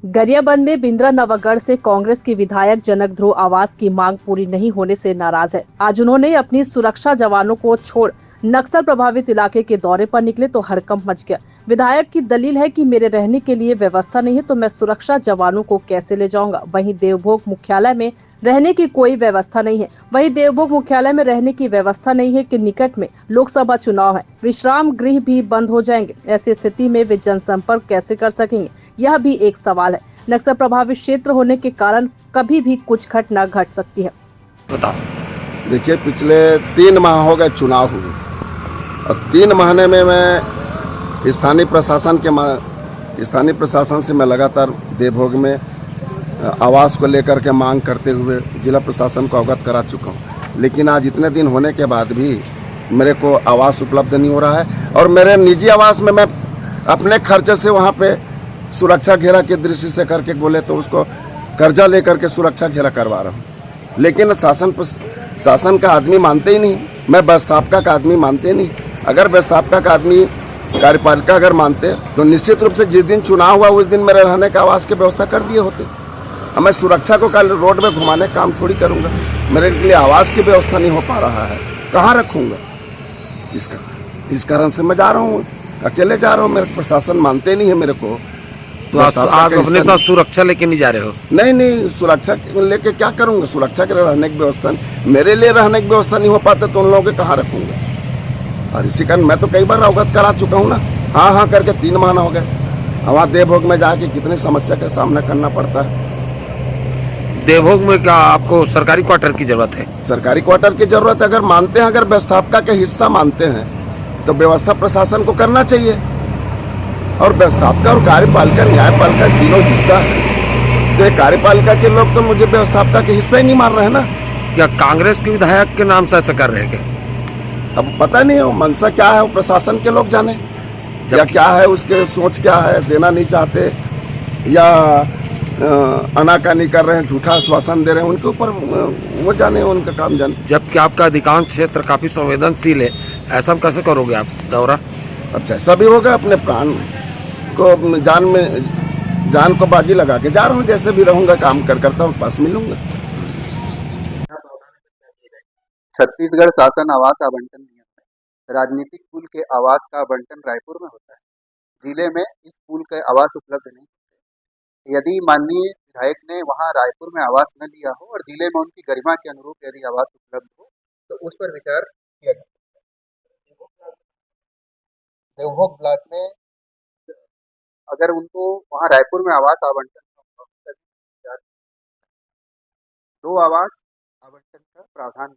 गरियाबंद में बिंद्रा नवागढ़ से कांग्रेस के विधायक जनक ध्रुव आवास की मांग पूरी नहीं होने से नाराज है। आज उन्होंने अपनी सुरक्षा जवानों को छोड़ नक्सल प्रभावित इलाके के दौरे पर निकले तो हड़कंप मच गया। विधायक की दलील है कि मेरे रहने के लिए व्यवस्था नहीं है तो मैं सुरक्षा जवानों को कैसे ले जाऊंगा। वहीं देवभोग मुख्यालय में रहने की कोई व्यवस्था नहीं है। वहीं देवभोग मुख्यालय में रहने की व्यवस्था नहीं है कि निकट में लोकसभा चुनाव है, विश्राम गृह भी बंद हो जाएंगे। ऐसी स्थिति में वे जनसंपर्क कैसे कर सकेंगे, यह भी एक सवाल है। नक्सल प्रभावित क्षेत्र होने के कारण कभी भी कुछ घटना घट सकती है। बताओ। देखिए, पिछले 3 माह हो गए चुनाव हुए और 3 महीने में मैं स्थानीय प्रशासन से मैं लगातार देवभोग में आवास को लेकर के मांग करते हुए जिला प्रशासन को अवगत करा चुका हूँ, लेकिन आज इतने दिन होने के बाद भी मेरे को आवास उपलब्ध नहीं हो रहा है। और मेरे निजी आवास में मैं अपने खर्चे से वहाँ पे सुरक्षा घेरा की दृष्टि से करके बोले तो उसको कर्जा लेकर के सुरक्षा घेरा करवा रहा हूँ, लेकिन शासन का आदमी मानते ही नहीं। मैं व्यवस्थापका का आदमी मानते नहीं। अगर व्यवस्थापका का आदमी कार्यपालिका अगर मानते तो निश्चित रूप से जिस दिन चुनाव हुआ उस दिन मेरे रहने का आवास की व्यवस्था कर दिए होते। अब मैं सुरक्षा को कल रोड में घुमाने का काम थोड़ी करूँगा। मेरे लिए आवास की व्यवस्था नहीं हो पा रहा है, कहाँ रखूँगा? इस कारण से मैं जा रहा हूँ, अकेले जा रहा हूँ। मेरे प्रशासन मानते नहीं है मेरे को। तो आप अपने साथ सुरक्षा लेके नहीं जा रहे हो? नहीं, सुरक्षा लेके क्या करूंगा? सुरक्षा के लिए रहने की व्यवस्था नहीं, मेरे लिए रहने की व्यवस्था नहीं हो पाता तो उन लोगों के कहाँ रखूंगा? और इसी कारण मैं तो कई बार अवगत करा चुका हूँ ना, हाँ करके 3 महीना हो गए। वहाँ देवभोग में जाके कितनी समस्या का सामना करना पड़ता है। देवभोग में क्या आपको सरकारी क्वार्टर की जरूरत है? सरकारी क्वार्टर की जरूरत अगर मानते हैं, अगर व्यवस्थापका के हिस्सा मानते हैं तो व्यवस्था प्रशासन को करना चाहिए। और व्यवस्थापका और कार्यपालिका न्यायपालिका तीनों हिस्सा है, तो कार्यपालिका के लोग तो मुझे व्यवस्थापका के हिस्सा ही नहीं मान रहे ना। क्या कांग्रेस के विधायक के नाम से ऐसा कर रहे हैं क्या? अब पता नहीं है मनसा क्या है, वो प्रशासन के लोग जाने, या क्या है उसके सोच क्या है। देना नहीं चाहते या आनाकानी कर रहे हैं, झूठा आश्वासन दे रहे हैं, उनके ऊपर वो जाने, उनका काम जाने। जबकि आपका अधिकांश क्षेत्र काफी संवेदनशील है, ऐसा कैसे करोगे आप दौरा? अब जैसा भी होगा, अपने प्राण को जान को बाजी लगा के जा रहा हूँ। जैसे भी रहूंगा, काम करता हूँ, पास मिलूंगा। छत्तीसगढ़ शासन आवास आवंटन नियम में राजनीतिक पुल के आवास का आवंटन रायपुर में होता है। जिले में इस पुल के आवास उपलब्ध नहीं होते। यदि माननीय विधायक ने वहां रायपुर में आवास न लिया हो और जिले में उनकी गरिमा के अनुरूप यदि आवास उपलब्ध हो तो उस पर विचार किया जा सकता है। देवभोग ब्लॉक में अगर उनको वहां रायपुर में आवास आवंटन का विचार 2 आवास आवंटन का प्रावधान